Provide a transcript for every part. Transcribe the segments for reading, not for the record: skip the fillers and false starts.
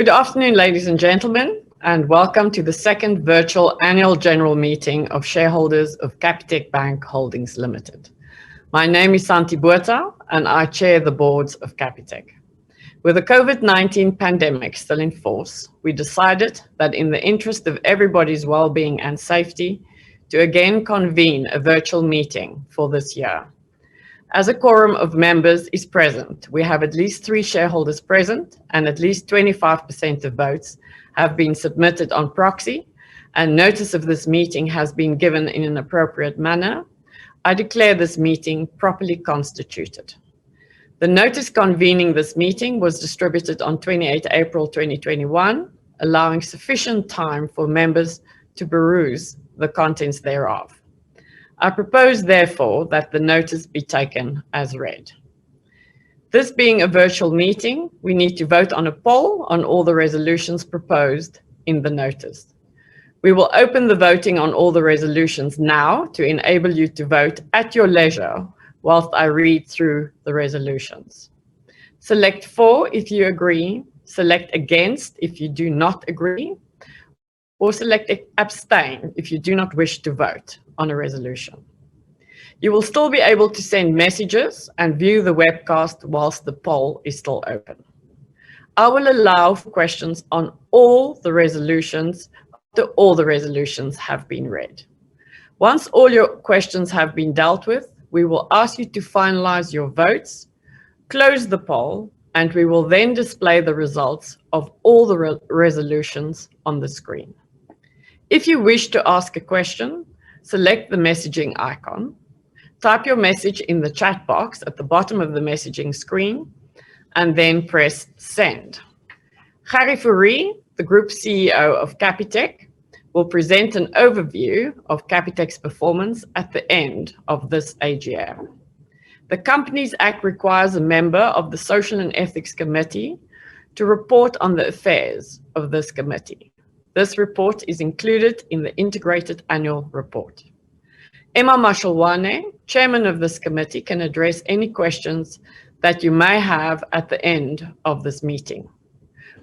Good afternoon, ladies and gentlemen, and welcome to the second virtual annual general meeting of shareholders of Capitec Bank Holdings Limited. My name is Santi Botha, and I chair the boards of Capitec. With the COVID-19 pandemic still in force, we decided that in the interest of everybody's well-being and safety, to again convene a virtual meeting for this year. As a quorum of members is present, we have at least 3 shareholders present and at least 25% of votes have been submitted on proxy, and notice of this meeting has been given in an appropriate manner. I declare this meeting properly constituted. The notice convening this meeting was distributed on 28 April 2021, allowing sufficient time for members to peruse the contents thereof. I propose, therefore, that the notice be taken as read. This being a virtual meeting, we need to vote on a poll on all the resolutions proposed in the notice. We will open the voting on all the resolutions now to enable you to vote at your leisure whilst I read through the resolutions. Select for if you agree, select against if you do not agree, or select abstain if you do not wish to vote on a resolution. You will still be able to send messages and view the webcast whilst the poll is still open. I will allow for questions on all the resolutions after all the resolutions have been read. Once all your questions have been dealt with, we will ask you to finalize your votes, close the poll, and we will then display the results of all the resolutions on the screen. If you wish to ask a question, select the messaging icon, type your message in the chat box at the bottom of the messaging screen, and then press send. Gary Fourie, the Group CEO of Capitec, will present an overview of Capitec's performance at the end of this AGM. The Companies Act requires a member of the Social and Ethics Committee to report on the affairs of this committee. This report is included in the integrated annual report. Emma Mashalwane, chairman of this committee, can address any questions that you may have at the end of this meeting.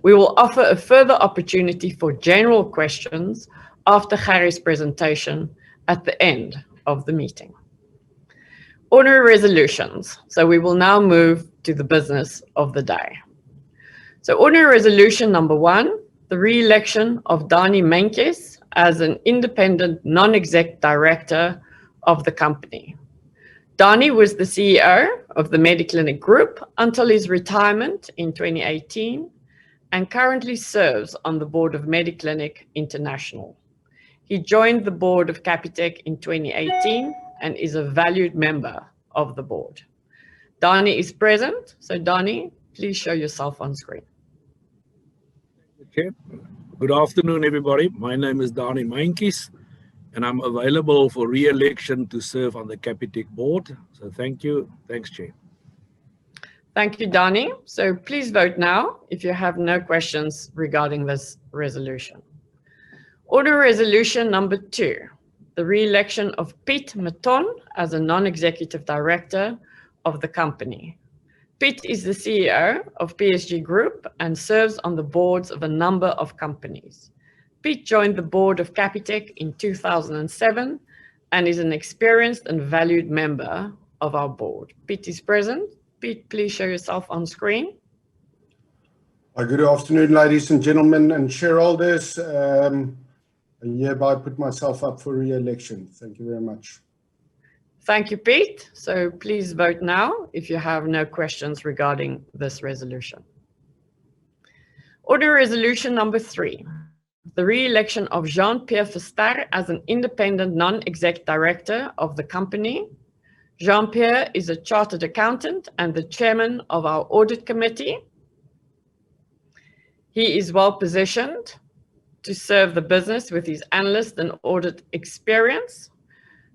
We will offer a further opportunity for general questions after Gary's presentation at the end of the meeting. Ordinary resolutions. So we will now move to the business of the day. So ordinary resolution number 1, the re-election of Dani Menkes as an independent non-exec director of the company. Dani was the CEO of the Mediclinic Group until his retirement in 2018 and currently serves on the board of Mediclinic International. He joined the board of Capitec in 2018 and is a valued member of the board. Dani is present, so Dani, please show yourself on screen. Okay. Good afternoon, everybody. My name is Dani Menkes, and I'm available for re-election to serve on the Capitec board. So thank you. Thanks, Chair. Thank you, Dani. So please vote now if you have no questions regarding this resolution. Order resolution number 2, the re-election of Piet Maton as a non-executive director of the company. Piet is the CEO of PSG Group and serves on the boards of a number of companies. Piet joined the board of Capitec in 2007 and is an experienced and valued member of our board. Piet is present. Piet, please show yourself on screen. Good afternoon, ladies and gentlemen and shareholders. I hereby put myself up for re-election. Thank you very much. Thank you, Piet. So please vote now if you have no questions regarding this resolution. Order resolution number 3, the re-election of Jean-Pierre Verster as an independent non-exec director of the company. Jean-Pierre is a chartered accountant and the chairman of our audit committee. He is well positioned to serve the business with his analyst and audit experience.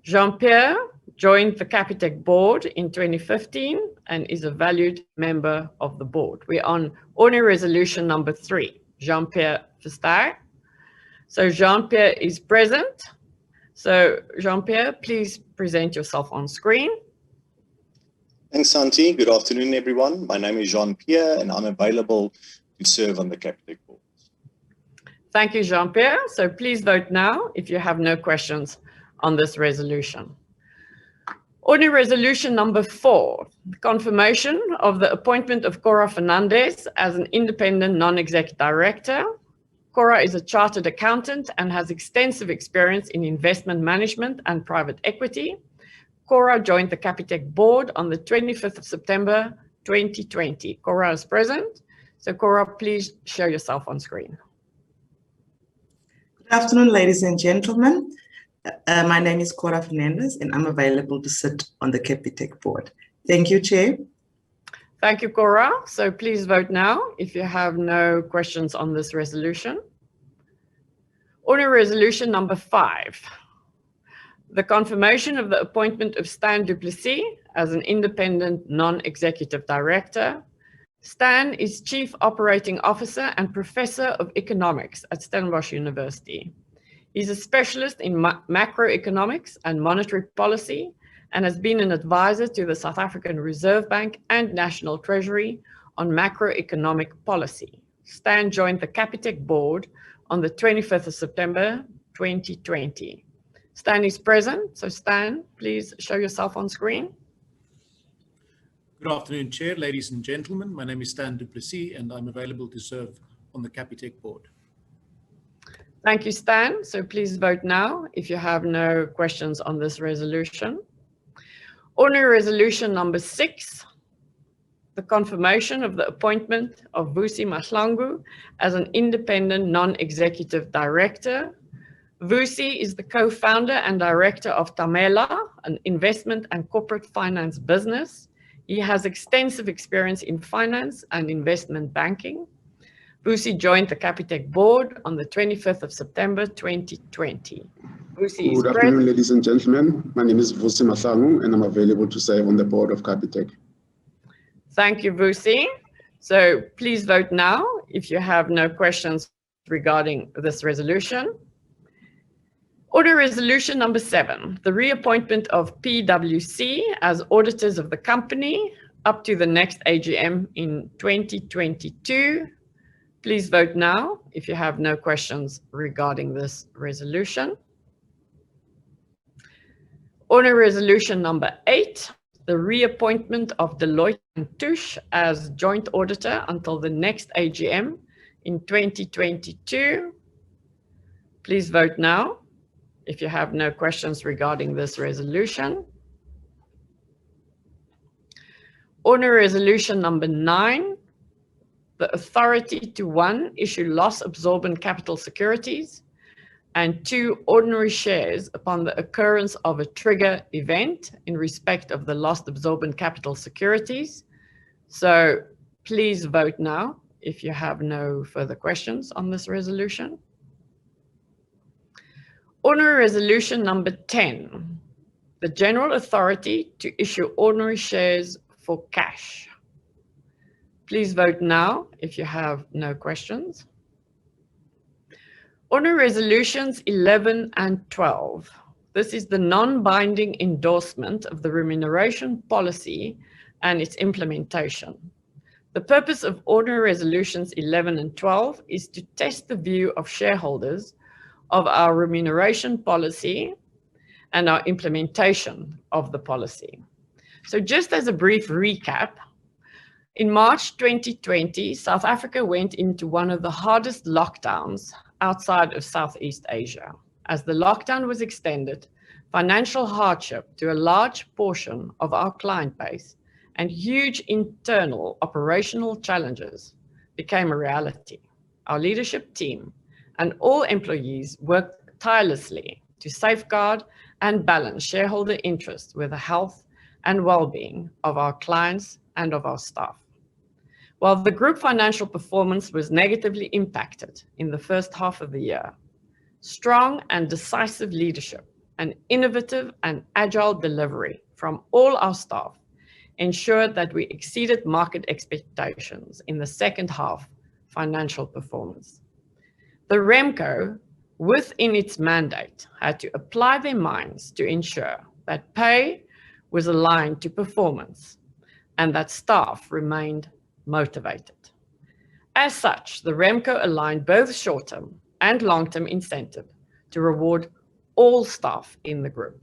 Jean-Pierre joined the Capitec board in 2015 and is a valued member of the board. We're on ordinary resolution number 3, Jean-Pierre Verster. So Jean-Pierre is present. So Jean-Pierre, please present yourself on screen. Thanks, Santi. Good afternoon, everyone. My name is Jean-Pierre and I'm available to to serve on the Capitec board. Thank you, Jean-Pierre. So please vote now if you have no questions on this resolution. Ordinary resolution number 4, the confirmation of the appointment of Cora Fernandez as an independent non-exec director. Cora is a chartered accountant and has extensive experience in investment management and private equity. Cora joined the Capitec board on the 25th of September 2020. Cora is present. So Cora, please show yourself on screen. Good afternoon, ladies and gentlemen. My name is Cora Fernandez, and I'm available to sit on the Capitec board. Thank you, Chair. Thank you, Cora. So please vote now if you have no questions on this resolution. Ordinary resolution number 5, the confirmation of the appointment of Stan du Plessis as an independent non-executive director. Stan is Chief Operating Officer and Professor of Economics at Stellenbosch University. He's a specialist in macroeconomics and monetary policy and has been an advisor to the South African Reserve Bank and National Treasury on macroeconomic policy. Stan joined the Capitec board on the 25th of September 2020. Stan is present, so Stan, please show yourself on screen. Good afternoon, Chair, ladies and gentlemen. My name is Stan du Plessis, and I'm available to serve on the Capitec board. Thank you, Stan. So please vote now if you have no questions on this resolution. Ordinary resolution number 6, the confirmation of the appointment of Vusi Mahlangu as an independent non-executive director. Vusi is the co-founder and director of Tamela, an investment and corporate finance business. He has extensive experience in finance and investment banking. Vusi joined the Capitec board on the 25th of September 2020. Vusi Good afternoon, ladies and gentlemen. My name is Vusi Mahlangu, and I'm available to serve on the board of Capitec. Thank you, Vusi. So please vote now if you have no questions regarding this resolution. Order resolution number 7, the reappointment of PwC as auditors of the company up to the next AGM in 2022. Please vote now if you have no questions regarding this resolution. Order resolution number 8, the reappointment of Deloitte & Touche as joint auditor until the next AGM in 2022. Please vote now if you have no questions regarding this resolution. Order resolution number 9, the authority to 1, issue loss absorbent capital securities, and 2, ordinary shares upon the occurrence of a trigger event in respect of the loss absorbent capital securities. So please vote now if you have no further questions on this resolution. Ordinary resolution number 10, the general authority to issue ordinary shares for cash. Please vote now if you have no questions. Ordinary resolutions 11 and 12. This is the non-binding endorsement of the remuneration policy and its implementation. The purpose of ordinary resolutions 11 and 12 is to test the view of shareholders of our remuneration policy and our implementation of the policy. So just as a brief recap, in March 2020, South Africa went into one of the hardest lockdowns outside of Southeast Asia. As the lockdown was extended, financial hardship to a large portion of our client base and huge internal operational challenges became a reality. Our leadership team and all employees worked tirelessly to safeguard and balance shareholder interests with the health and well-being of our clients and of our staff. While the group financial performance was negatively impacted in the first half of the year, strong and decisive leadership and innovative and agile delivery from all our staff ensured that we exceeded market expectations in the second half financial performance. The RemCo, within its mandate, had to apply their minds to ensure that pay was aligned to performance and that staff remained motivated. As such, the Remco aligned both short-term and long-term incentive to reward all staff in the group.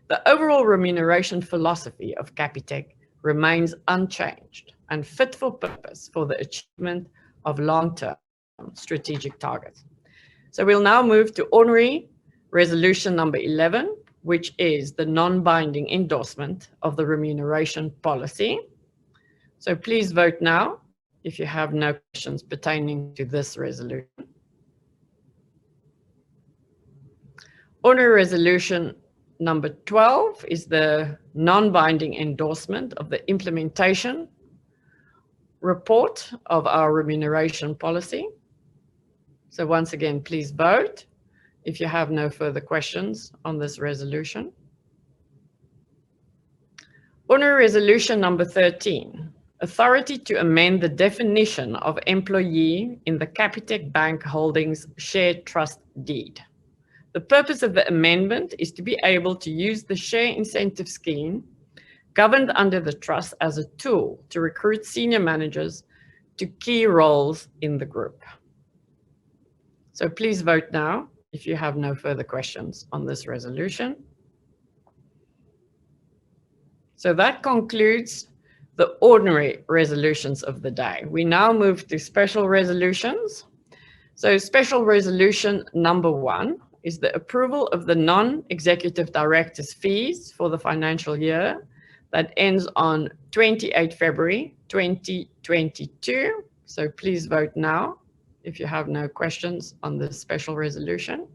The overall remuneration philosophy of Capitec remains unchanged and fit for purpose for the achievement of long-term strategic targets. So we'll now move to ordinary resolution number 11, which is the non-binding endorsement of the remuneration policy. So please vote now if you have no questions pertaining to this resolution. Ordinary resolution number 12 is the non-binding endorsement of the implementation report of our remuneration policy. So once again, please vote if you have no further questions on this resolution. Ordinary resolution number 13, authority to amend the definition of employee in the Capitec Bank Holdings share trust deed. The purpose of the amendment is to be able to use the share incentive scheme governed under the trust as a tool to recruit senior managers to key roles in the group. So please vote now if you have no further questions on this resolution. So that concludes the ordinary resolutions of the day. We now move to special resolutions. So special resolution number 1 is the approval of the non-executive directors' fees for the financial year that ends on 28 February 2022. So please vote now if you have no questions on this special resolution.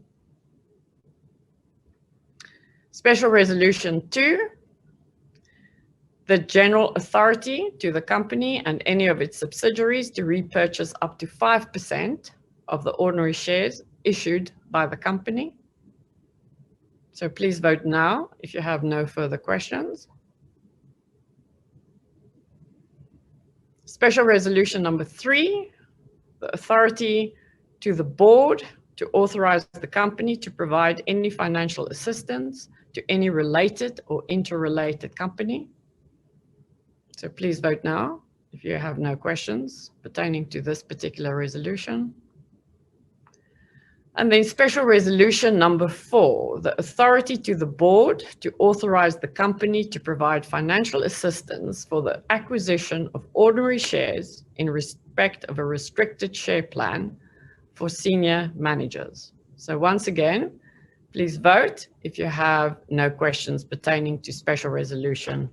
Special resolution 2, the general authority to the company and any of its subsidiaries to repurchase up to 5% of the ordinary shares issued by the company. So please vote now if you have no further questions. Special resolution number 3, the authority to the board to authorize the company to provide any financial assistance to any related or interrelated company. So please vote now if you have no questions pertaining to this particular resolution. And then special resolution number 4, the authority to the board to authorize the company to provide financial assistance for the acquisition of ordinary shares in respect of a restricted share plan for senior managers. So once again, please vote if you have no questions pertaining to special resolution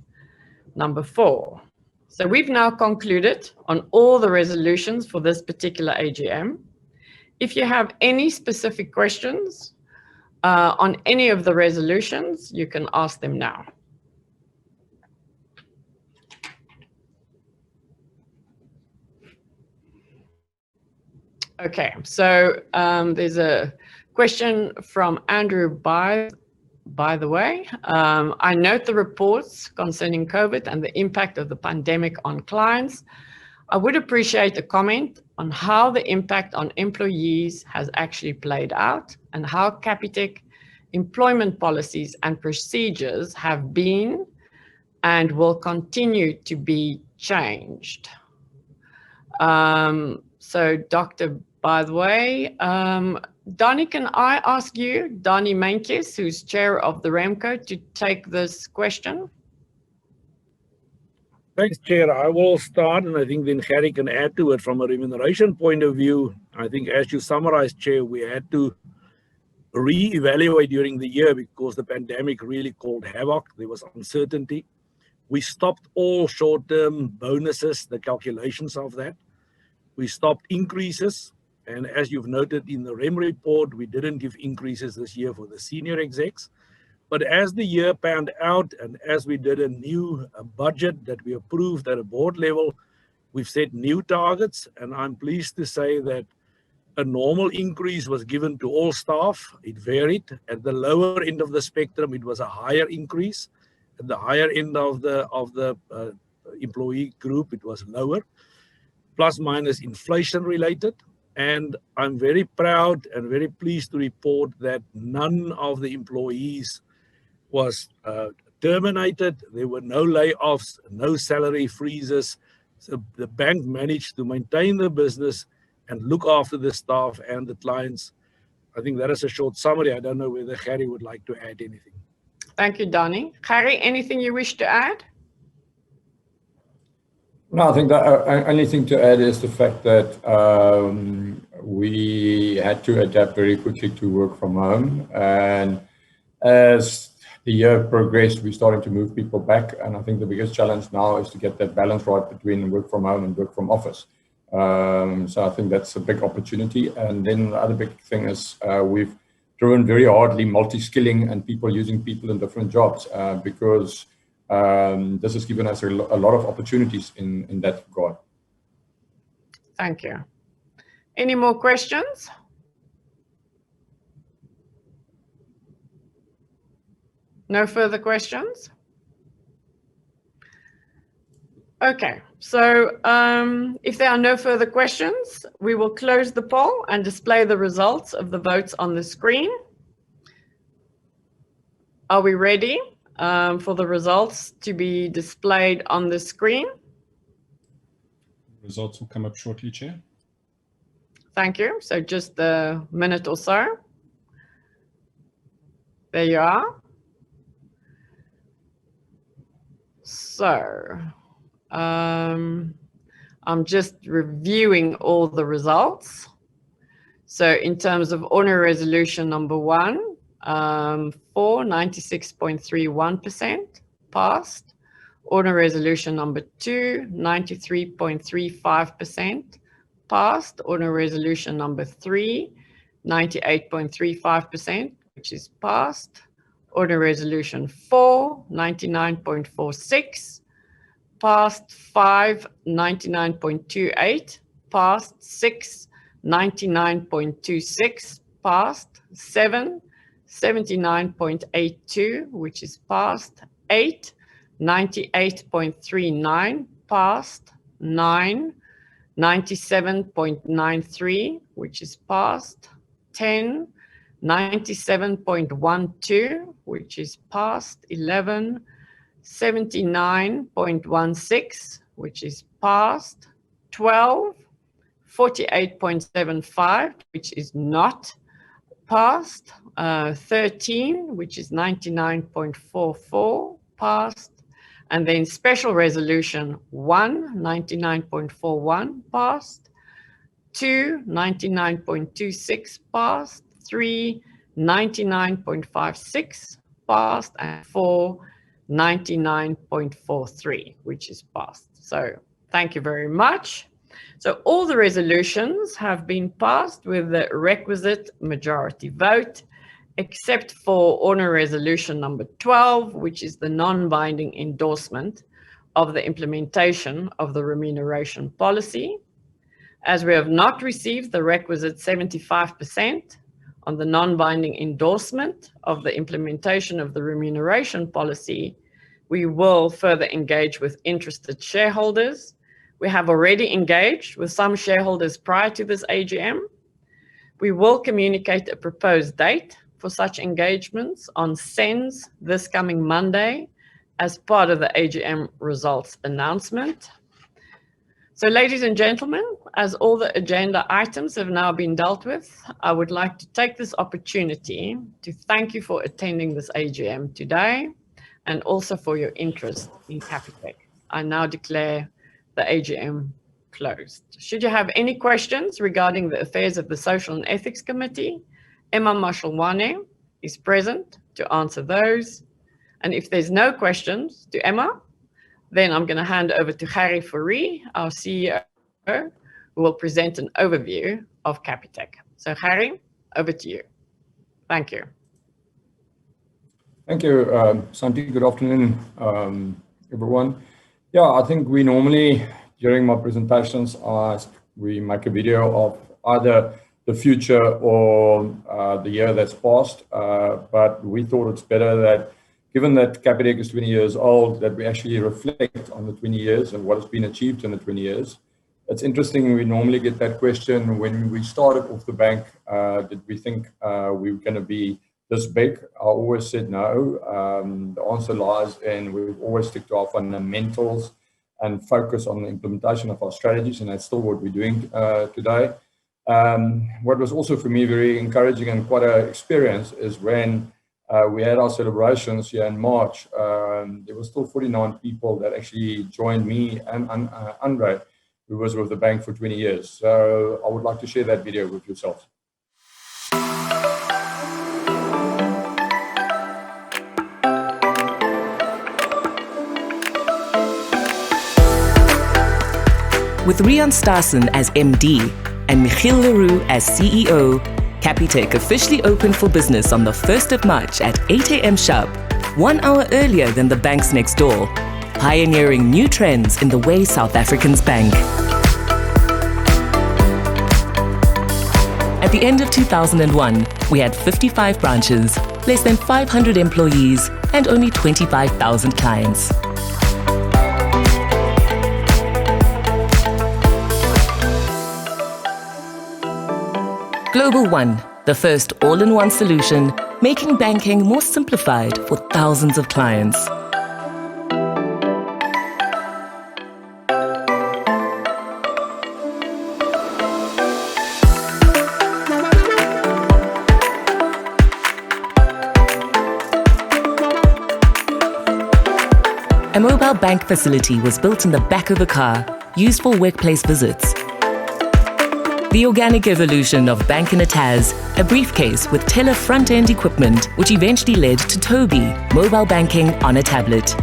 number 4. So we've now concluded on all the resolutions for this particular AGM. If you have any specific questions on any of the resolutions, you can ask them now. Okay, so there's a question from Andrew by the way. I note the reports concerning COVID and the impact of the pandemic on clients. I would appreciate a comment on how the impact on employees has actually played out and how Capitec employment policies and procedures have been and will continue to be changed. So Dr. By the way, Donnie, can I ask you, Donnie Meintjes, who's chair of the Remco, to take this question? Thanks, Chair. I will start, and I think then Gary can add to it. From a remuneration point of view, I think as you summarized, Chair, we had to re-evaluate during the year because the pandemic really caused havoc. There was uncertainty. We stopped all short-term bonuses, the calculations of that. We stopped increases. And as you've noted in the REM report, we didn't give increases this year for the senior execs. But as the year panned out and as we did a new budget that we approved at a board level, we've set new targets. And I'm pleased to say that a normal increase was given to all staff. It varied. At the lower end of the spectrum, it was a higher increase. At the higher end of the employee group, it was lower, plus minus inflation related. And I'm very proud and very pleased to report that none of the employees was terminated. There were no layoffs, no salary freezes, So the bank managed to maintain the business and look after the staff and the clients. I think that is a short summary. I don't know whether Harry would like to add anything. Thank you, Donnie. Harry, anything you wish to add? No, I think the only thing to add is the fact that we had to adapt very quickly to work from home. And as the year progressed, we're starting to move people back. And I think the biggest challenge now is to get that balance right between work from home and work from office. So I think that's a big opportunity. And then the other big thing is we've driven very hardly multi-skilling and people using people in different jobs because this has given us a lot of opportunities in that regard. Thank you. Any more questions? No further questions? Okay, so if there are no further questions, we will close the poll and display the results of the votes on the screen. Are we ready for the results to be displayed on the screen? Results will come up shortly, Chair. Thank you. So just a minute or so. There you are. So I'm just reviewing all the results. So in terms of ordinary resolution number 1, for 96.31% passed. Ordinary resolution number 2, 93.35% passed. Ordinary resolution number 3, 98.35%, which is passed. Ordinary resolution 4, 99.46%, passed. 5, 99.28%, passed. 6, 99.26%, passed. 7, 79.82%, which is passed. 8, 98.39%, passed. 9, 97.93%, which is passed. 10, 97.12%, which is passed. 11, 79.16%, which is passed. 12, 48.75%, which is not passed. 13, which is 99.44%, passed. And then special resolution 1, 99.41%, passed. 2, 99.26%, passed. 3, 99.56%, passed. And 4, 99.43%, which is passed. So thank you very much. So all the resolutions have been passed with the requisite majority vote, except for ordinary resolution number 12, which is the non-binding endorsement of the implementation of the remuneration policy. As we have not received the requisite 75% on the non-binding endorsement of the implementation of the remuneration policy, we will further engage with interested shareholders. We have already engaged with some shareholders prior to this AGM. We will communicate a proposed date for such engagements on SENS this coming Monday as part of the AGM results announcement. So ladies and gentlemen, as all the agenda items have now been dealt with, I would like to take this opportunity to thank you for attending this AGM today and also for your interest in Capitec. I now declare the AGM closed. Should you have any questions regarding the affairs of the Social and Ethics Committee, Emma Mashalwane is present to answer those. And if there's no questions to Emma, then I'm going to hand over to Harry Fourie, our CEO, who will present an overview of Capitec. So Harry, over to you. Thank you. Thank you, Santi. Good afternoon, everyone. Yeah, I think we normally, during my presentations, we make a video of either the future or the year that's passed. But we thought it's better that, given that Capitec is 20 years old, that we actually reflect on the 20 years and what has been achieved in the 20 years. It's interesting, we normally get that question when we started off the bank, did we think we were going to be this big? I always said no. The answer lies in we've always stick to our fundamentals. and focus on the implementation of our strategies, and that's still what we're doing today. What was also for me very encouraging and quite an experience is when we had our celebrations here in March, there were still 49 people that actually joined me and Andre, who was with the bank for 20 years. So I would like to share that video with yourselves. With Rian Stassen as MD and Michiel Leroux as CEO, Capitec officially opened for business on the 1st of March at 8 a.m. sharp, 1 hour earlier than the banks next door, pioneering new trends in the way South Africans bank. At the end of 2001, we had 55 branches, less than 500 employees, and only 25,000 clients. Global One, the first all-in-one solution, making banking more simplified for thousands of clients. A mobile bank facility was built in the back of a car, used for workplace visits. The organic evolution of Bank in a Taz, a briefcase with teller front-end equipment, which eventually led to Toby, mobile banking on a tablet.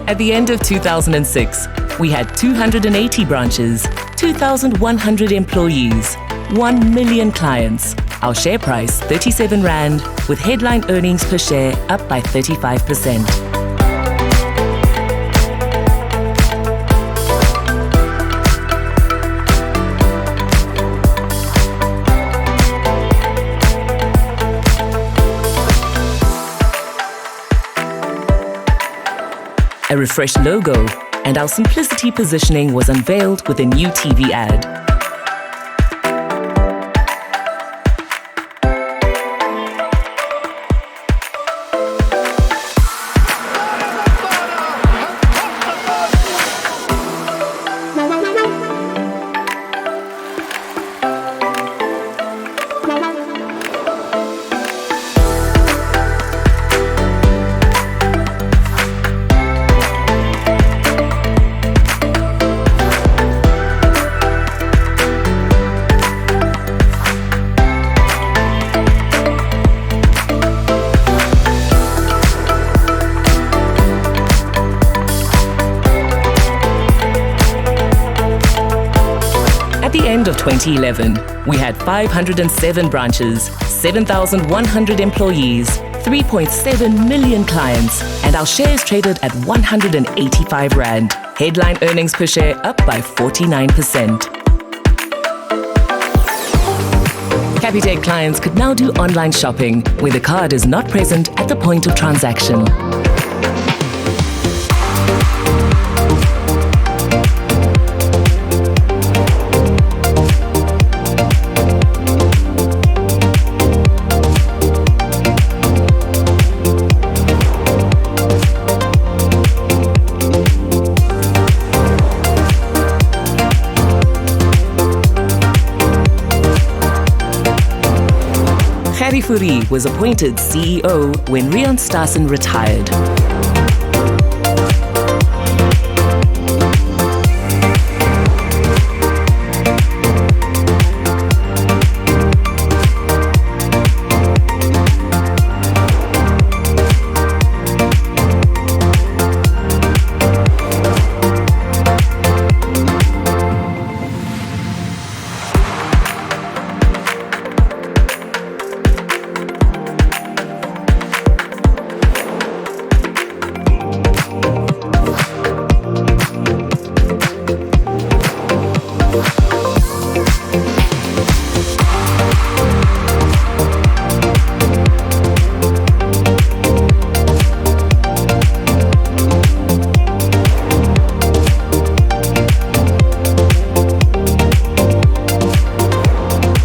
At the end of 2006, we had 280 branches, 2,100 employees, 1 million clients. Our share price, 37 Rand, with headline earnings per share up by 35%. A refreshed logo, and our simplicity positioning was unveiled with a new TV ad. At the end of 2011, we had 507 branches, 7,100 employees, 3.7 million clients, and our shares traded at 185 Rand. Headline earnings per share up by 49%. Capitec clients could now do online shopping, where the card is not present at the point of transaction. Fourie was appointed CEO when Rian Stassen retired.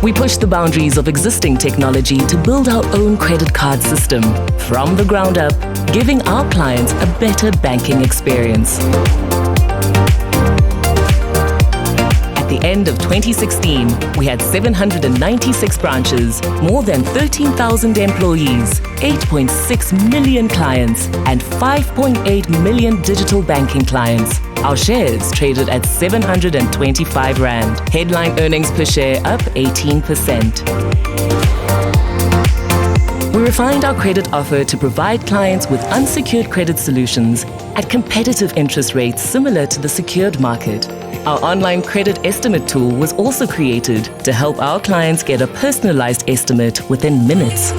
We pushed the boundaries of existing technology to build our own credit card system from the ground up, giving our clients a better banking experience. the end of 2016, we had 796 branches, more than 13,000 employees, 8.6 million clients, and 5.8 million digital banking clients. Our shares traded at 725 Rand. Headline earnings per share up 18%. We refined our credit offer to provide clients with unsecured credit solutions at competitive interest rates similar to the secured market. Our online credit estimate tool was also created to help our clients get a personalized estimate within minutes.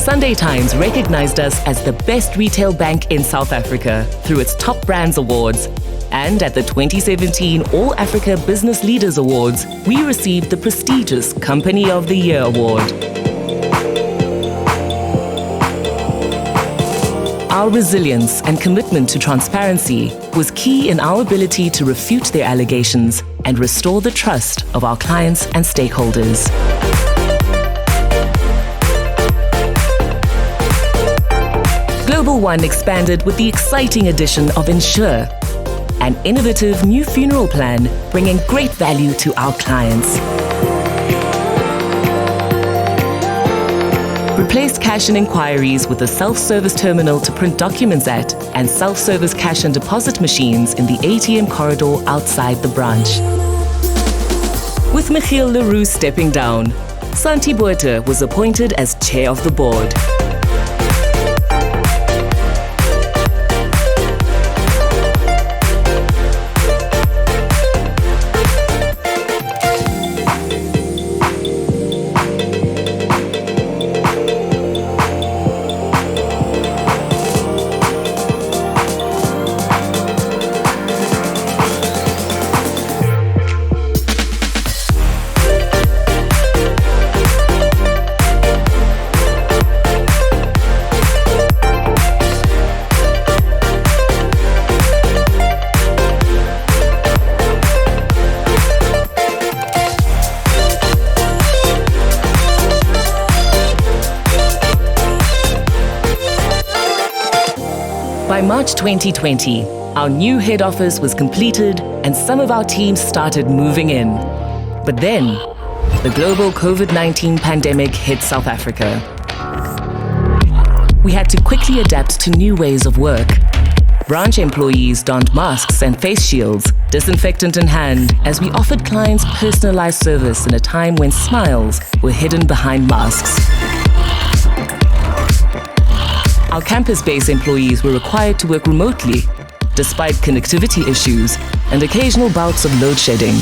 Sunday Times recognized us as the best retail bank in South Africa through its Top Brands Awards. And at the 2017 All Africa Business Leaders Awards, we received the prestigious Company of the Year award. Our resilience and commitment to transparency was key in our ability to refute their allegations and restore the trust of our clients and stakeholders. Global One expanded with the exciting addition of Insure, an innovative new funeral plan bringing great value to our clients. Replaced cash and inquiries with a self-service terminal to print documents at and self-service cash and deposit machines in the ATM corridor outside the branch. With Michiel Leroux stepping down, Santi Botha was appointed as chair of the board. By March 2020, our new head office was completed and some of our teams started moving in. But then, the global COVID-19 pandemic hit South Africa. We had to quickly adapt to new ways of work. Branch employees donned masks and face shields, disinfectant in hand, as we offered clients personalized service in a time when smiles were hidden behind masks. Our campus-based employees were required to work remotely, despite connectivity issues and occasional bouts of load shedding.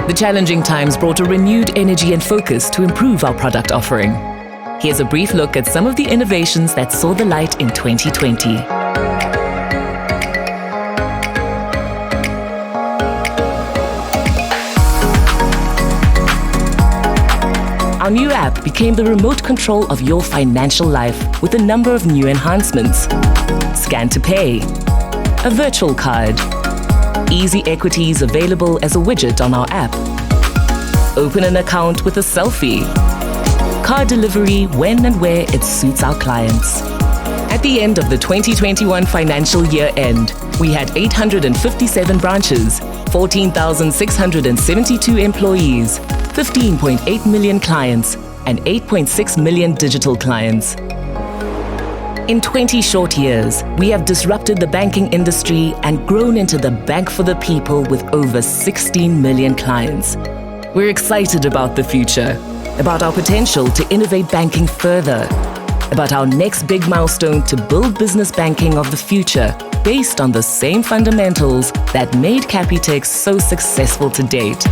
The challenging times brought a renewed energy and focus to improve our product offering. Here's a brief look at some of the innovations that saw the light in 2020. Our new app became the remote control of your financial life with a number of new enhancements. Scan to pay, a virtual card, easy equities available as a widget on our app, open an account with a selfie, card delivery when and where it suits our clients. At the end of the 2021 financial year end, we had 857 branches, 14,672 employees, 15.8 million clients, and 8.6 million digital clients. In 20 short years, we have disrupted the banking industry and grown into the bank for the people with over 16 million clients. We're excited about the future, about our potential to innovate banking further, about our next big milestone to build business banking of the future based on the same fundamentals that made Capitec so successful to date.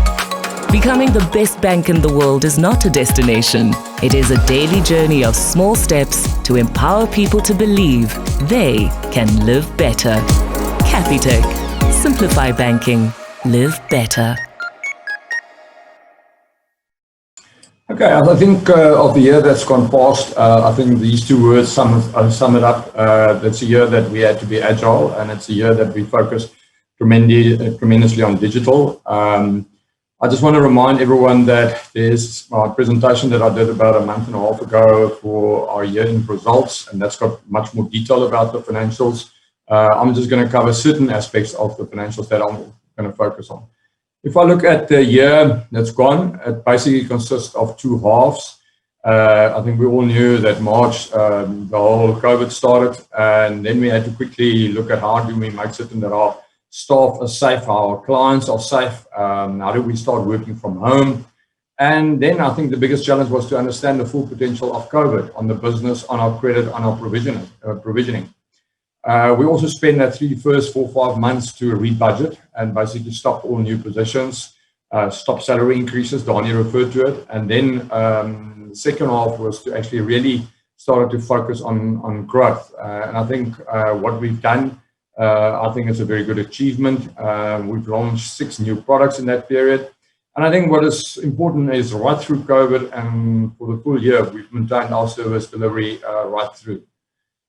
Becoming the best bank in the world is not a destination. It is a daily journey of small steps to empower people to believe they can live better. Capitec. Simplify banking. Live better. Okay, I think of the year that's gone past, I think these two words sum it up. That's a year that we had to be agile, and it's a year that we focused tremendously on digital. I just want to remind everyone that there's my presentation that I did about a month and a half ago for our year-end results, and that's got much more detail about the financials. I'm just going to cover certain aspects of the financials that I'm going to focus on. If I look at the year that's gone, it basically consists of two halves. I think we all knew that March, the whole COVID started, and then we had to quickly look at how do we make certain that our staff are safe, our clients are safe, how do we start working from home. And then I think the biggest challenge was to understand the full potential of COVID on the business, on our credit, on our provisioning. We also spent that first 4 or 5 months to rebudget and basically stop all new positions, stop salary increases, Donnie referred to it. And then the second half was to actually really start to focus on growth. And I think what we've done, I think it's a very good achievement. We've launched 6 new products in that period. And I think what is important is right through COVID and for the full year, we've maintained our service delivery right through.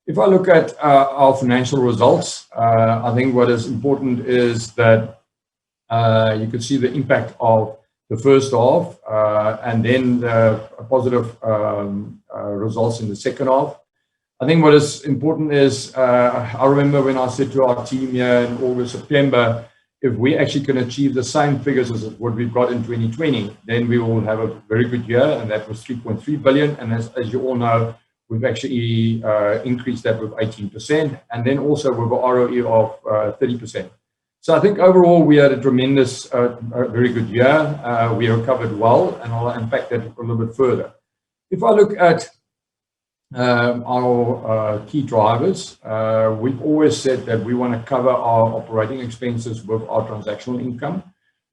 If I look at our financial results, I think what is important is that you can see the impact of the first half and then the positive results in the second half. I think what is important is, I remember when I said to our team here in August, September, if we actually can achieve the same figures as what we've got in 2020, then we will have a very good year, and that was 3.3 billion. And as you all know, we've actually increased that with 18%, and then also with an ROE of 30%. So I think overall we had a tremendous, very good year. We recovered well, and I'll unpack that a little bit further. If I look at our key drivers, we've always said that we want to cover our operating expenses with our transactional income.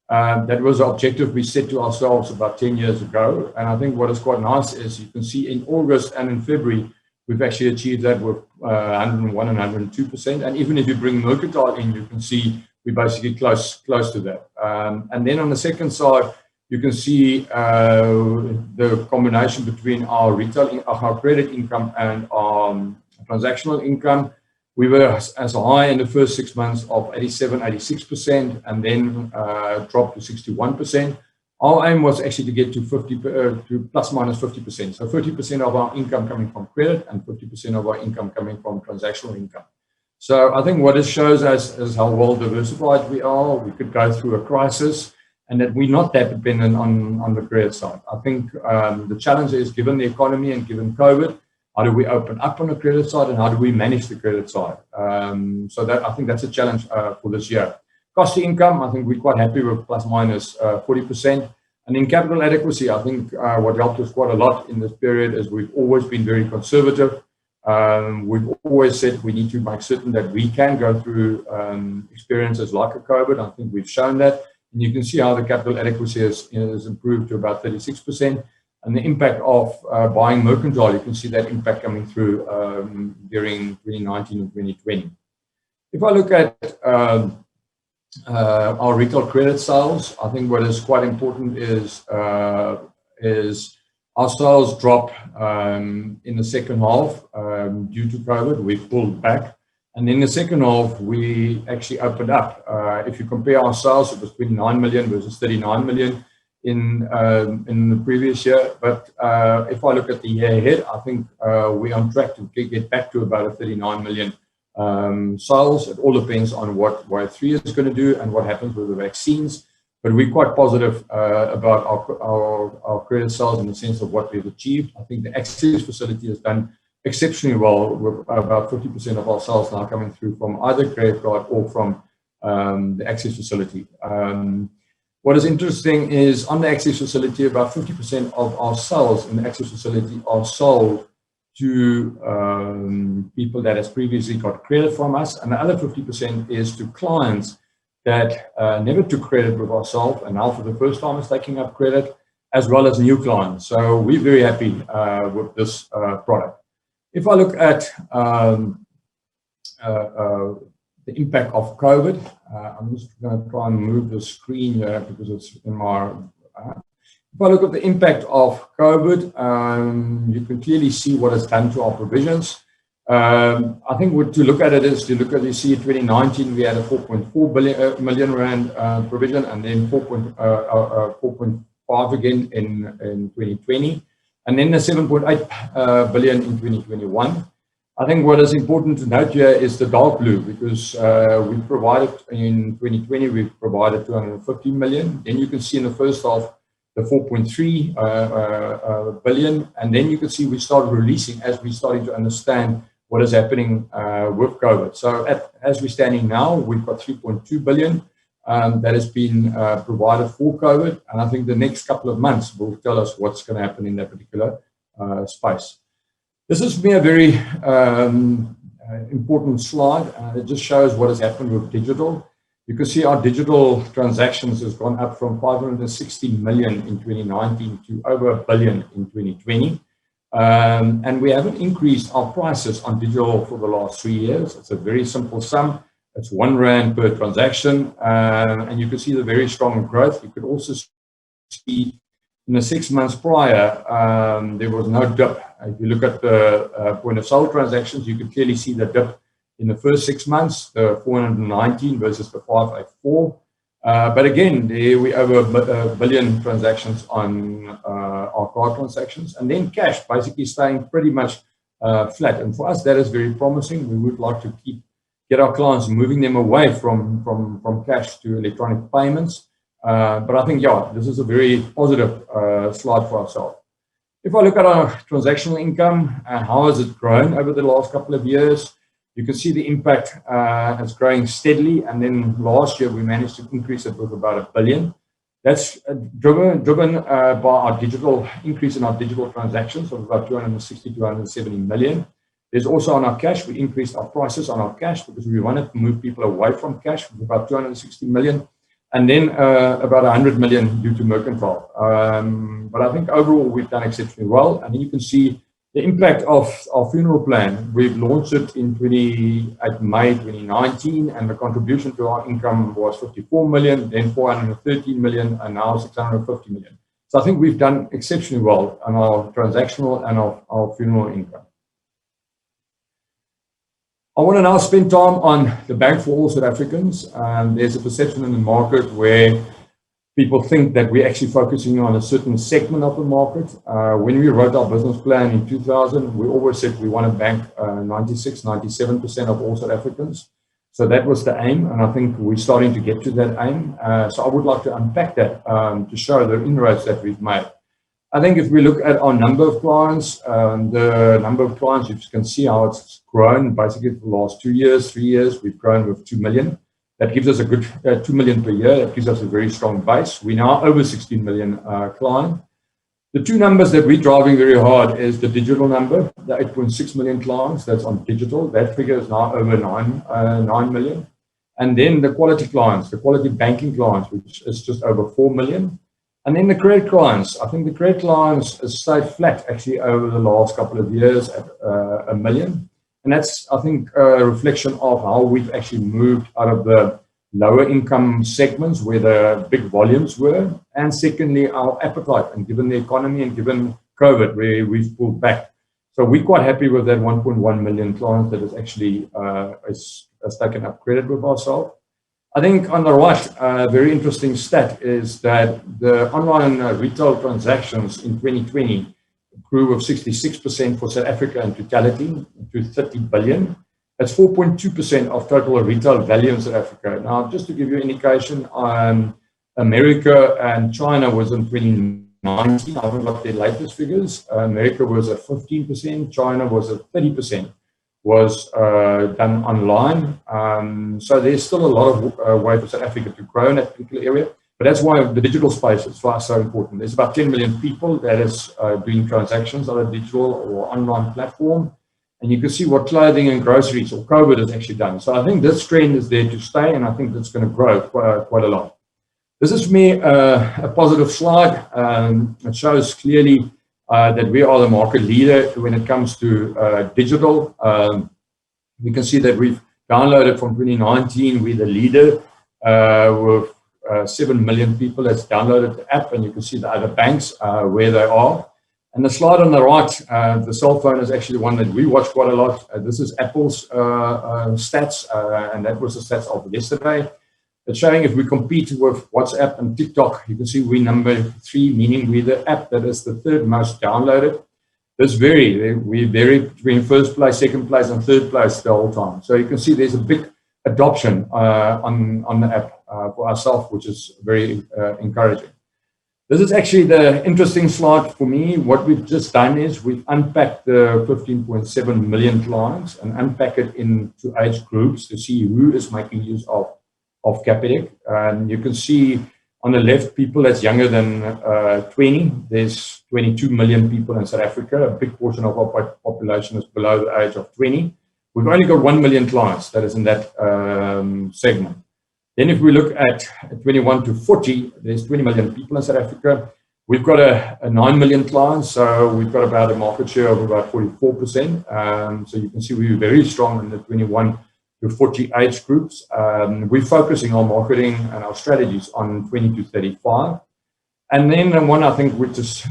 That was the objective we set to ourselves about 10 years ago. And I think what is quite nice is you can see in August and in February, we've actually achieved that with 101 and 102%. And even if you bring Mercantile in, you can see we're basically close to that. And then on the second side, you can see the combination between our retail, our credit income and transactional income. We were as high in the first 6 months of 87, 86%, and then dropped to 61%. Our aim was actually to get to plus minus 50%. So 30% of our income coming from credit and 50% of our income coming from transactional income. So I think what it shows us is how well diversified we are. We could go through a crisis, and that we're not that dependent on the credit side. I think the challenge is, given the economy and given COVID, how do we open up on the credit side and how do we manage the credit side? So that I think that's a challenge for this year. Cost to income, I think we're quite happy with plus minus 40%. And in capital adequacy, I think what helped us quite a lot in this period is we've always been very conservative. We've always said we need to make certain that we can go through experiences like a COVID. I think we've shown that. And you can see how the capital adequacy has improved to about 36%. And the impact of buying Mercantile, you can see that impact coming through during 2019 and 2020. If I look at our retail credit sales, I think what is quite important is our sales drop in the second half due to COVID. We pulled back. And in the second half, we actually opened up. If you compare our sales, it was 29 million versus 39 million in the previous year. But if I look at the year ahead, I think we're on track to get back to about a 39 million sales. It all depends on what Y3 is going to do and what happens with the vaccines. But we're quite positive about our credit sales in the sense of what we've achieved. I think the Access facility has done exceptionally well, with about 50% of our sales now coming through from either credit card or from the Access facility. What is interesting is on the Access facility, about 50% of our sales in the Access facility are sold to people that has previously got credit from us, and the other 50% is to clients that never took credit with ourselves and now for the first time is taking up credit, as well as new clients. So we're very happy with this product. If I look at the impact of COVID, I'm just going to try and move the screen here because it's in my... If I look at the impact of COVID, you can clearly see what it's done to our provisions. I think to look at it is to look at, you see 2019 we had a 4.4 million rand provision, and then 4.5 again in 2020, and then the 7.8 billion in 2021. I think what is important to note here is the dark blue, because we provided in 2020, we provided 250 million. Then you can see in the first half, the 4.3 billion. And then you can see we started releasing as we started to understand what is happening with COVID. So as we're standing now, we've got 3.2 billion that has been provided for COVID. And I think the next couple of months will tell us what's going to happen in that particular space. This is for me a very important slide. It just shows what has happened with digital. You can see our digital transactions has gone up from 560 million in 2019 to over 1 billion in 2020. And we haven't increased our prices on digital for the last 3 years. It's a very simple sum. It's 1 rand per transaction. And you can see the very strong growth. You could also see in the 6 months prior, there was no dip. If you look at the point of sale transactions, you can clearly see the dip in the first 6 months, the 419 versus the 584. But again, there we over 1 billion transactions on our card transactions, and then cash basically staying pretty much flat. And for us, that is very promising. We would like to get our clients moving them away from cash to electronic payments. But I think, yeah, this is a very positive slide for ourselves. If I look at our transactional income, how has it grown over the last couple of years? You can see the impact is growing steadily. And then last year, we managed to increase it with about 1 billion. That's driven by our digital increase in our digital transactions of about 260, 270 million. There's also on our cash, we increased our prices on our cash because we wanted to move people away from cash with about 260 million. And then about 100 million due to mercantile. But I think overall we've done exceptionally well. And then you can see the impact of our funeral plan. We've launched it in May 2019, and the contribution to our income was 54 million, then 413 million, and now 650 million. So I think we've done exceptionally well on our transactional and our funeral income. I want to now spend time on the bank for all South Africans. There's a perception in the market where people think that we're actually focusing on a certain segment of the market. When we wrote our business plan in 2000, we always said we want to bank 96, 97% of all South Africans. So that was the aim, and I think we're starting to get to that aim. So I would like to unpack that to show the inroads that we've made. I think if we look at our number of clients, you can see how it's grown basically for the last 2 years, 3 years. We've grown with 2 million. That gives us a good 2 million per year. That gives us a very strong base. We're now over 16 million clients. The two numbers that we're driving very hard is the digital number, the 8.6 million clients. That's on digital. That figure is now over 9 million. And then the quality clients, the quality banking clients, which is just over 4 million. And then the credit clients. I think the credit clients has stayed flat actually over the last couple of years at 1 million. And that's, I think, a reflection of how we've actually moved out of the lower income segments where the big volumes were. And secondly, our appetite, and given the economy and given COVID, where we've pulled back. So we're quite happy with that 1.1 million clients that is actually has taken up credit with ourselves. I think on the right, a very interesting stat is that the online retail transactions in 2020 grew with 66% for South Africa in totality to 30 billion. That's 4.2% of total retail value in South Africa. Now, just to give you an indication, America and China was in 2019. I haven't got their latest figures. America was at 15%, China was at 30%. Was done online. So there's still a lot of way for South Africa to grow in that particular area. But that's why the digital space is for us so important. There's about 10 million people that is doing transactions on a digital or online platform. And you can see what clothing and groceries or COVID has actually done. So I think this trend is there to stay, and I think that's going to grow quite a lot. This is for me a positive slide. It shows clearly that we are the market leader when it comes to digital. We can see that we've downloaded from 2019, we're the leader with 7 million people that's downloaded the app, and you can see the other banks where they are. And the slide on the right, the cell phone is actually the one that we watch quite a lot. This is Apple's stats, and that was the stats of yesterday. It's showing if we compete with WhatsApp and TikTok, you can see we're number 3, meaning we're the app that is the 3rd most downloaded. We vary between 1st place, 2nd place, and 3rd place the whole time. So you can see there's a big adoption on the app for ourselves, which is very encouraging. This is actually the interesting slide for me. What we've just done is we've unpacked the 15.7 million clients and unpack it into age groups to see who is making use of Capitec. And you can see on the left, people that's younger than 20. There's 22 million people in South Africa. A big portion of our population is below the age of 20. We've only got 1 million clients that is in that segment. Then if we look at 21 to 40, there's 20 million people in South Africa. We've got a 9 million clients, so we've got about a market share of about 44%. So you can see we're very strong in the 21 to 40 age groups. We're focusing our marketing and our strategies on 20 to 35. And then one I think which is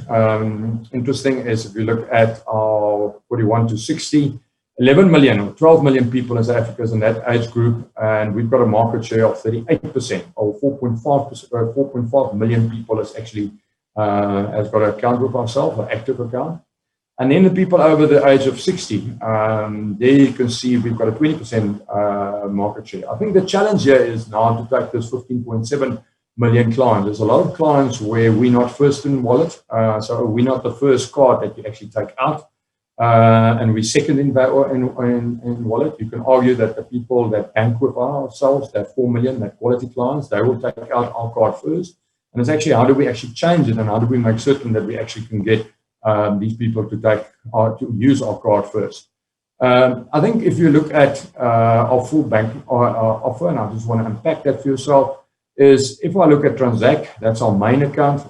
interesting is if you look at our 41 to 60, 11 million or 12 million people in South Africa is in that age group, and we've got a market share of 38%, or 4.5 million people is actually has got an account with ourselves, an active account. And then the people over the age of 60, there you can see we've got a 20% market share. I think the challenge here is now to take this 15.7 million clients. There's a lot of clients where we're not first in wallet, so we're not the first card that you actually take out. And we second in wallet. You can argue that the people that bank with ourselves, that 4 million, that quality clients, they will take out our card first. And it's actually how do we actually change it, and how do we make certain that we actually can get these people to use our card first. I think if you look at our full bank offer, and I just want to unpack that for yourself, is if I look at Transact, that's our main account.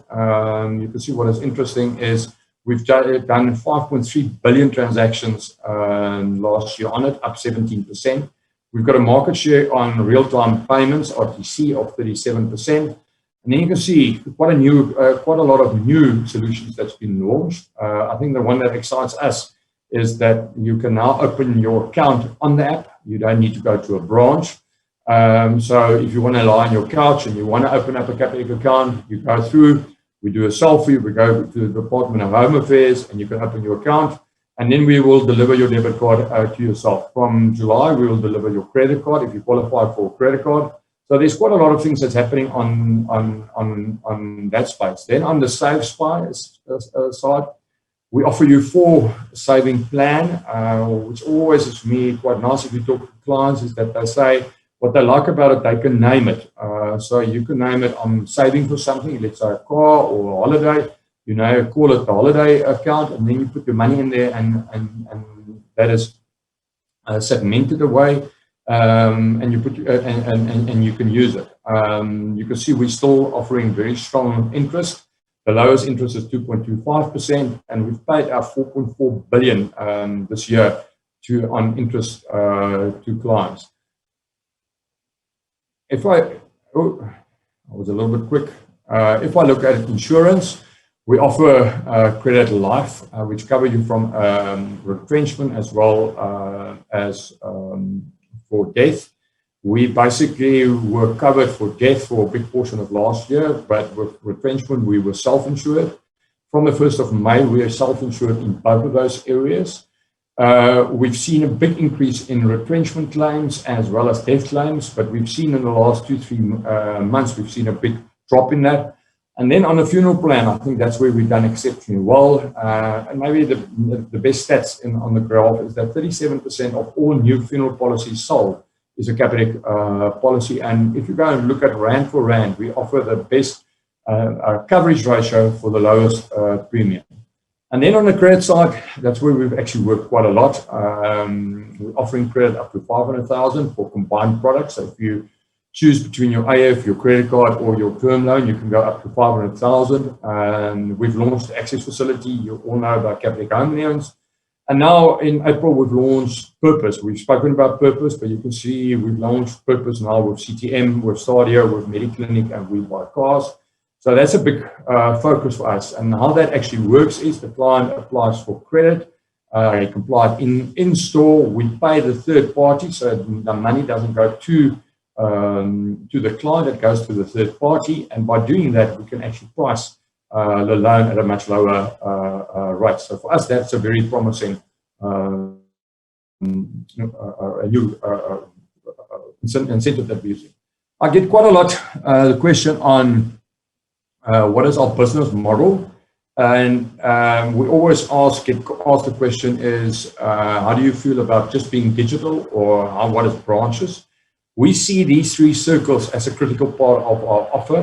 You can see what is interesting is we've done 5.3 billion transactions last year on it, up 17%. We've got a market share on real-time payments, RTC, of 37%. And then you can see quite a lot of new solutions that's been launched. I think the one that excites us is that you can now open your account on the app. You don't need to go to a branch. So if you want to lie on your couch and you want to open up a Capitec account, you go through. We do a selfie, we go to the Department of Home Affairs, and you can open your account, and then we will deliver your debit card to yourself. From July, we will deliver your credit card if you qualify for a credit card. So there's quite a lot of things that's happening on that space. Then on the save side, we offer you 4 saving plan, which always is for me quite nice if you talk to clients, is that they say what they like about it, they can name it. So you can name it, I'm saving for something, let's say a car or a holiday, you know, call it the holiday account, and then you put your money in there, and that is segmented away, and you put and you can use it. You can see we're still offering very strong interest. The lowest interest is 2.25%, and we've paid our 4.4 billion this year on interest to clients. If I was a little bit quick. If I look at insurance, we offer credit life, which cover you from retrenchment as well as for death. We basically were covered for death for a big portion of last year, but with retrenchment, we were self-insured. From the 1st of May, we are self-insured in both of those areas. We've seen a big increase in retrenchment claims as well as death claims, but we've seen in the last 2-3 months, we've seen a big drop in that. And then on the funeral plan, I think that's where we've done exceptionally well. And maybe the best stats on the graph is that 37% of all new funeral policies sold is a Capitec policy. And if you go and look at rand for rand, we offer the best coverage ratio for the lowest premium. And then on the credit side, that's where we've actually worked quite a lot. We're offering credit up to 500,000 for combined products. So if you choose between your AF, your credit card, or your term loan, you can go up to 500,000. And we've launched the Access Facility. You all know about Capitec Home Loans. And now in April, we've launched Purpose. We've spoken about Purpose, but you can see we've launched Purpose now with CTM, with Stadia, with Mediclinic, and We Buy Cars. So that's a big focus for us. And how that actually works is the client applies for credit. He complies in store. We pay the third party, so the money doesn't go to the client, it goes to the third party. And by doing that, we can actually price the loan at a much lower rate. So for us, that's a very promising new incentive that we're using. I get quite a lot the question on what is our business model, and we always ask the question is how do you feel about just being digital, or what is branches? We see these three circles as a critical part of our offer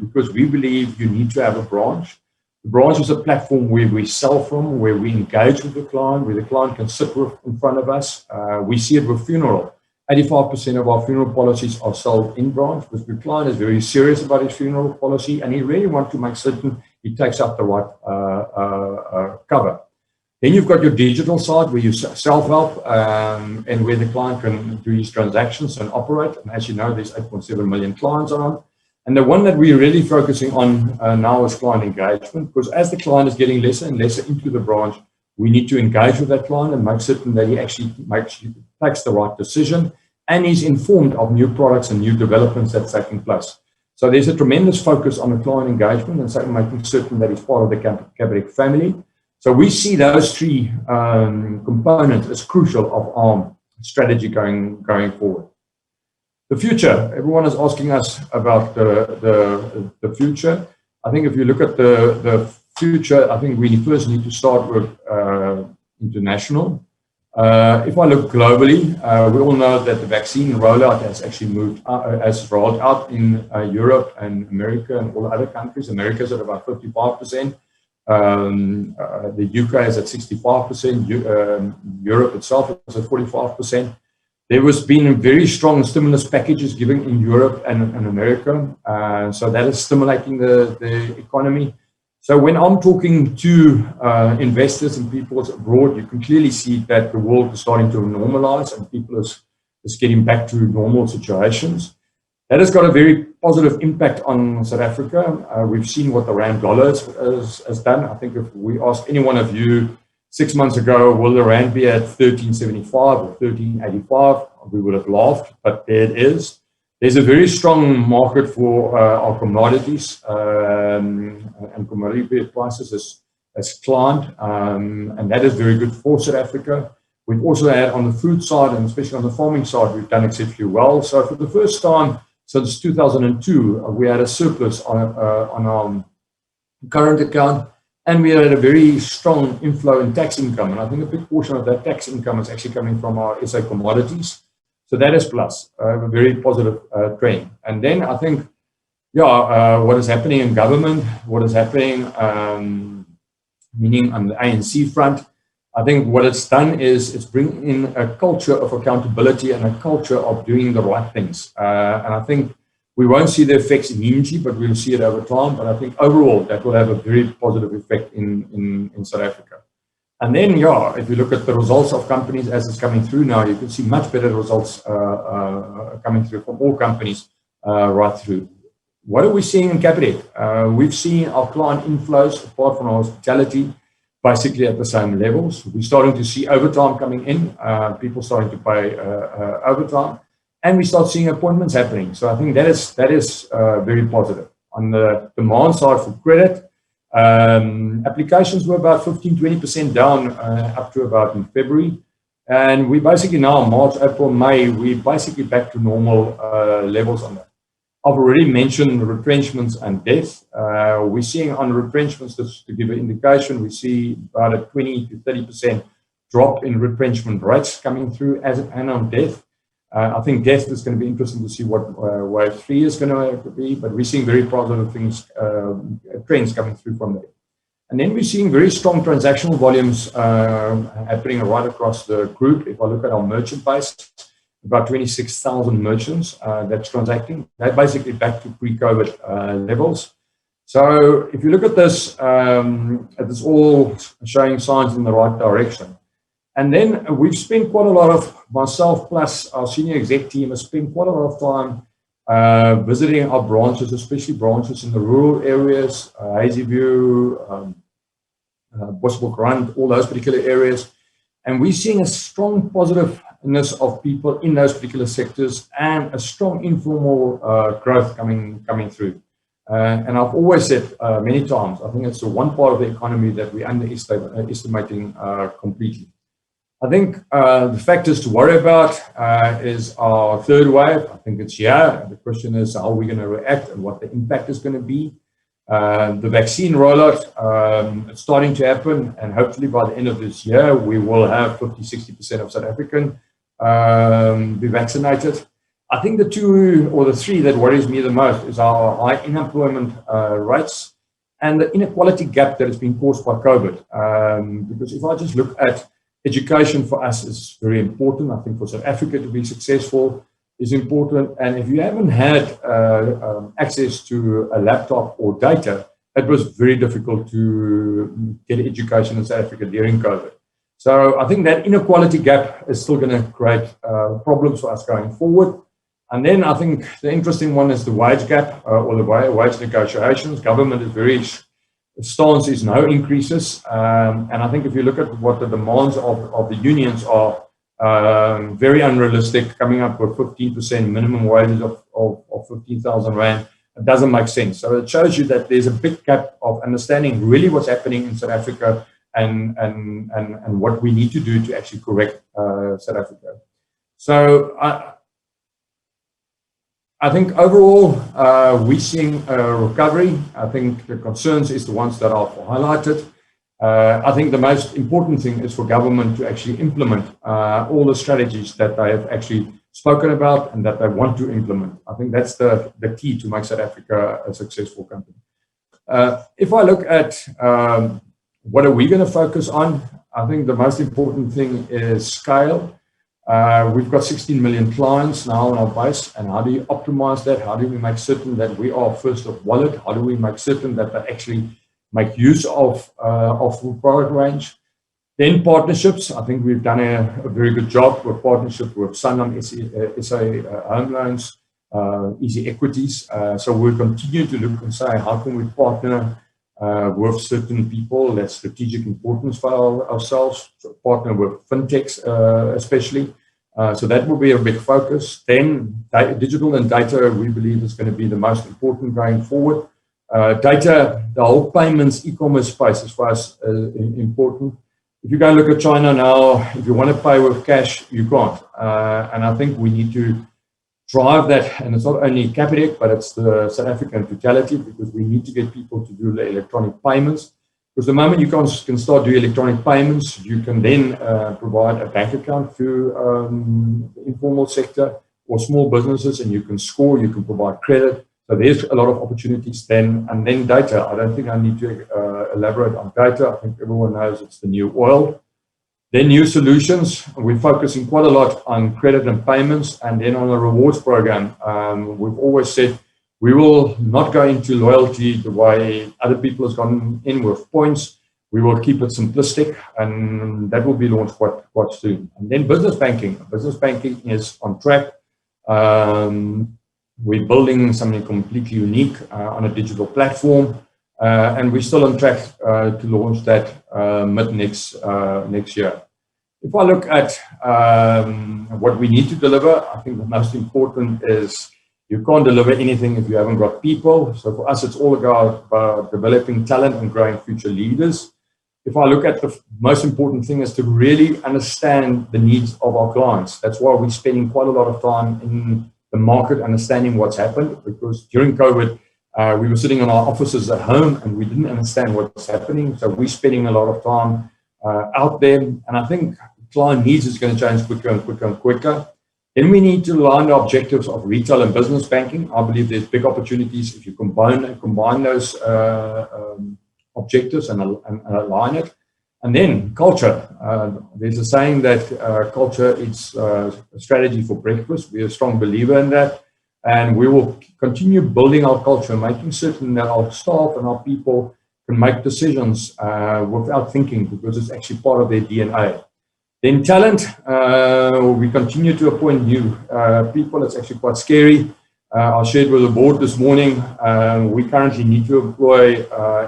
because we believe you need to have a branch. The branch is a platform where we sell from, where we engage with the client, where the client can sit in front of us. We see it with funeral. 85% of our funeral policies are sold in branch because the client is very serious about his funeral policy and he really wants to make certain he takes up the right cover. Then you've got your digital side where you self-help and where the client can do his transactions and operate. And as you know, there's 8.7 million clients on. And the one that we're really focusing on now is client engagement, because as the client is getting lesser and lesser into the branch, we need to engage with that client and make certain that he actually takes the right decision and is informed of new products and new developments that's taking place. So there's a tremendous focus on the client engagement and so making certain that he's part of the Capitec family. So we see those three components as crucial of our strategy going forward. The future, everyone is asking us about the future. I think if you look at the future, I think we first need to start with international. If I look globally, we all know that the vaccine rollout has actually has rolled out in Europe and America and all other countries. America is at about 55%. The UK is at 65%. Europe itself is at 45%. There was been very strong stimulus packages given in Europe and America. So that is stimulating the economy. So when I'm talking to investors and people abroad, you can clearly see that the world is starting to normalize and people is getting back to normal situations. That has got a very positive impact on South Africa. We've seen what the Rand dollar has done. I think if we asked any one of you 6 months ago, will the Rand be at 13.75 or 13.85? We would have laughed, but there it is. There's a very strong market for our commodities and commodity prices has climbed, and that is very good for South Africa. We've also had on the food side and especially on the farming side, we've done exceptionally well. So for the first time since 2002, we had a surplus on our current account, and we had a very strong inflow in tax income. And I think a big portion of that tax income is actually coming from our SA commodities. So that is plus, a very positive trend. And then I think, what is happening in government, what is happening, meaning on the ANC front, I think what it's done is it's bringing in a culture of accountability and a culture of doing the right things. And I think we won't see the effects immediately, but we'll see it over time. But I think overall, that will have a very positive effect in South Africa. And then, if you look at the results of companies as it's coming through now, you can see much better results coming through from all companies right through. What are we seeing in Capitec? We've seen our client inflows, apart from our hospitality, basically at the same levels. We're starting to see overtime coming in, people starting to pay overtime, and we start seeing appointments happening. So I think that is very positive. On the demand side for credit, applications were about 15-20% down up to about in February. And we basically now, March, April, May, we're basically back to normal levels on that. I've already mentioned retrenchments and death. We're seeing on retrenchments, just to give an indication, we see about a 20 to 30% drop in retrenchment rates coming through and on death. I think death is going to be interesting to see what wave 3 is going to be, but we're seeing very positive things, trends coming through from there. And then we're seeing very strong transactional volumes happening right across the group. If I look at our merchant base, about 26,000 merchants that's transacting. They're basically back to pre-COVID levels. So if you look at this, it's all showing signs in the right direction. And then we've spent quite a lot of, myself plus our senior exec team has spent quite a lot of time visiting our branches, especially branches in the rural areas, Hazyview, Bosbok Rand, all those particular areas. And we're seeing a strong positiveness of people in those particular sectors and a strong informal growth coming through. And I've always said many times, I think it's the one part of the economy that we're underestimating completely. I think the factors to worry about is our third wave. I think it's here. The question is how are we going to react and what the impact is going to be. The vaccine rollout, it's starting to happen, and hopefully by the end of this year, we will have 50–60% of South African be vaccinated. I think the two or the three that worries me the most is our high unemployment rates and the inequality gap that has been caused by COVID. Because if I just look at education for us is very important. I think for South Africa to be successful is important. And if you haven't had access to a laptop or data, it was very difficult to get education in South Africa during COVID. So I think that inequality gap is still going to create problems for us going forward. And then I think the interesting one is the wage gap or the wage negotiations. Government is very stance is no increases. And I think if you look at what the demands of the unions are, very unrealistic, coming up with 15% minimum wages of 15,000 Rand. It doesn't make sense. So it shows you that there's a big gap of understanding really what's happening in South Africa and what we need to do to actually correct South Africa. So I think overall we're seeing a recovery. I think the concerns is the ones that I've highlighted. I think the most important thing is for government to actually implement all the strategies that they have actually spoken about and that they want to implement. I think that's the key to make South Africa a successful country. If I look at what are we going to focus on, I think the most important thing is scale. We've got 16 million clients now on our base, and how do you optimize that? How do we make certain that we are first of wallet? How do we make certain that they actually make use of full product range? Then partnerships. I think we've done a very good job with partnership with Sanlam SA Home Loans, Easy Equities. So we'll continue to look and say, how can we partner with certain people that's strategic importance for ourselves, so partner with fintechs especially. So that will be a big focus. Then digital and data, we believe, is going to be the most important going forward. Data, the whole payments, e-commerce space is for us important. If you go and look at China now, if you want to pay with cash, you can't. And I think we need to drive that, and it's not only Capitec, but it's the South African totality, because we need to get people to do the electronic payments. Because the moment you can start doing electronic payments, you can then provide a bank account to the informal sector or small businesses, and you can score, you can provide credit. So there's a lot of opportunities then. And then data. I don't think I need to elaborate on data. I think everyone knows it's the new oil. Then new solutions. We're focusing quite a lot on credit and payments, and then on a rewards program. We've always said we will not go into loyalty the way other people have gone in with points. We will keep it simplistic, and that will be launched quite soon. And then business banking. Business banking is on track. We're building something completely unique on a digital platform, and we're still on track to launch that mid next year. If I look at what we need to deliver, I think the most important is you can't deliver anything if you haven't got people. So for us, it's all about developing talent and growing future leaders. If I look at the most important thing is to really understand the needs of our clients. That's why we're spending quite a lot of time in the market, understanding what's happened, because during COVID, we were sitting in our offices at home and we didn't understand what's happening. So we're spending a lot of time out there. And I think client needs is going to change quicker and quicker and quicker. Then we need to align the objectives of retail and business banking. I believe there's big opportunities if you combine those objectives and align it. And then culture. There's a saying that culture is a strategy for breakfast. We're a strong believer in that. And we will continue building our culture, making certain that our staff and our people can make decisions without thinking, because it's actually part of their DNA. Then talent, we continue to appoint new people. It's actually quite scary. I shared with the board this morning, we currently need to employ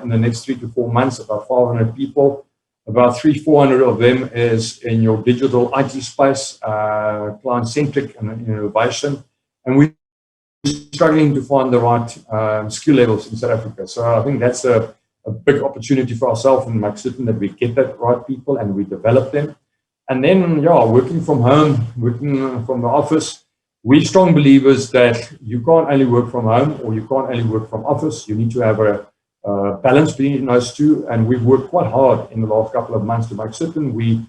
in the next 3 to 4 months about 500 people. About 300-400 of them is in your digital IT space, client-centric and innovation. And we're struggling to find the right skill levels in South Africa. So I think that's a big opportunity for ourselves and make certain that we get that right people and we develop them. And then, yeah, working from home, working from the office, we're strong believers that you can't only work from home or you can't only work from office. You need to have a balance between those two. And we've worked quite hard in the last couple of months to make certain we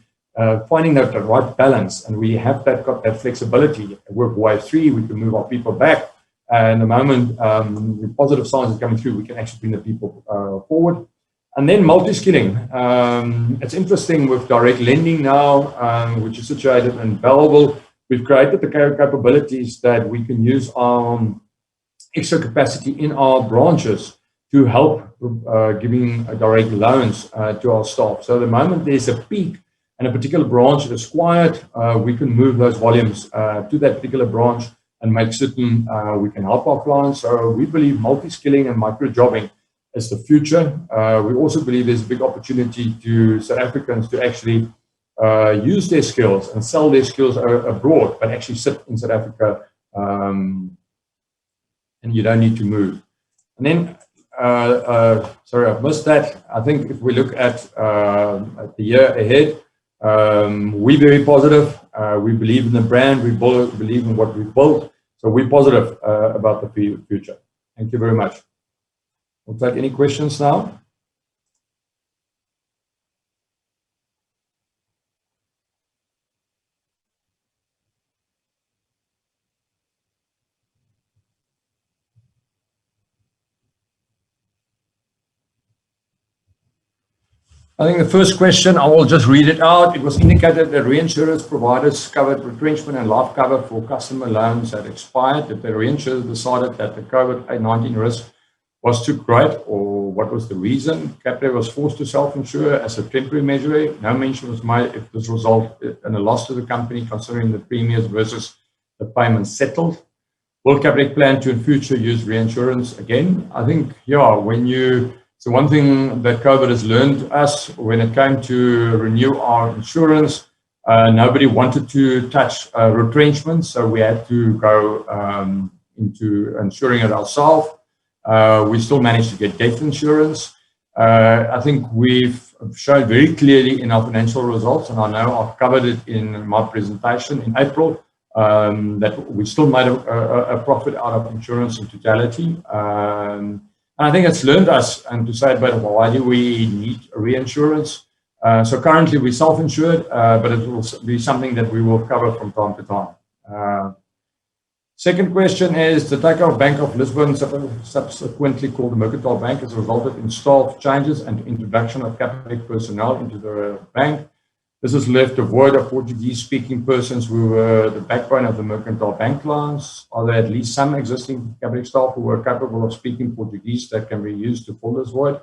finding that the right balance, and we have got that flexibility. Work wave 3, we can move our people back. And the moment the positive signs are coming through, we can actually bring the people forward. And then multi-skilling. It's interesting with direct lending now, which is situated in Bellville. We've created the capabilities that we can use extra capacity in our branches to help giving direct loans to our staff. So the moment there's a peak and a particular branch is quiet, we can move those volumes to that particular branch and make certain we can help our clients. So we believe multi-skilling and micro-jobbing is the future. We also believe there's a big opportunity to South Africans to actually use their skills and sell their skills abroad, but actually sit in South Africa, and you don't need to move. And then, sorry, I've missed that. I think if we look at the year ahead, we're very positive. We believe in the brand. We believe in what we've built. So we're positive about the future. Thank you very much. We'll take any questions now. I think the first question, I will just read it out. It was indicated that reinsurance providers covered retrenchment and life cover for customer loans that expired. If the reinsurer decided that the COVID-19 risk was too great, or what was the reason? Capitec was forced to self-insure as a temporary measure. No mention was made if this resulted in a loss to the company, considering the premiums versus the payments settled. Will Capitec plan to in future use reinsurance again? I think, yeah, so one thing that COVID has learned us when it came to renew our insurance, nobody wanted to touch retrenchment, so we had to go into insuring it ourselves. We still managed to get death insurance. I think we've shown very clearly in our financial results, and I know I've covered it in my presentation in April, that we still made a profit out of insurance in totality. And I think it's learned us, and to say about why do we need reinsurance. So currently we're self-insured, but it will be something that we will cover from time to time. Second question is, the takeover of Bank of Lisbon, subsequently called the Mercantile Bank, has resulted in staff changes and introduction of Capitec personnel into the bank. This has left a void of Portuguese-speaking persons who were the backbone of the Mercantile Bank clients. Are there at least some existing Capitec staff who are capable of speaking Portuguese that can be used to fill this void?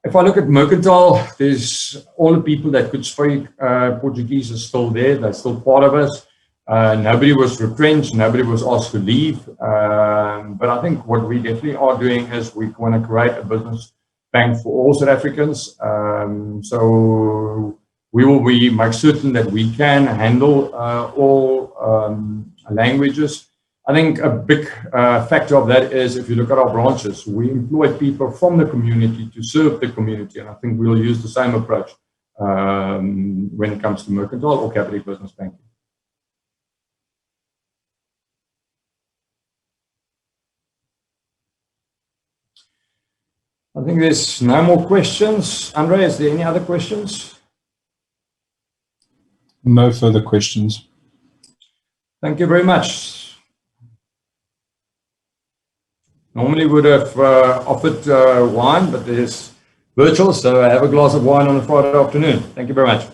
If I look at Mercantile, there's all the people that could speak Portuguese are still there. They're still part of us. Nobody was retrenched. Nobody was asked to leave. But I think what we definitely are doing is we want to create a business bank for all South Africans. So we will make certain that we can handle all languages. I think a big factor of that is if you look at our branches, we employ people from the community to serve the community. And I think we'll use the same approach when it comes to Mercantile or Capitec Business Banking. I think there's no more questions. Andre, is there any other questions? No further questions. Thank you very much. Normally would have offered wine, but there's virtual, so have a glass of wine on a Friday afternoon. Thank you very much.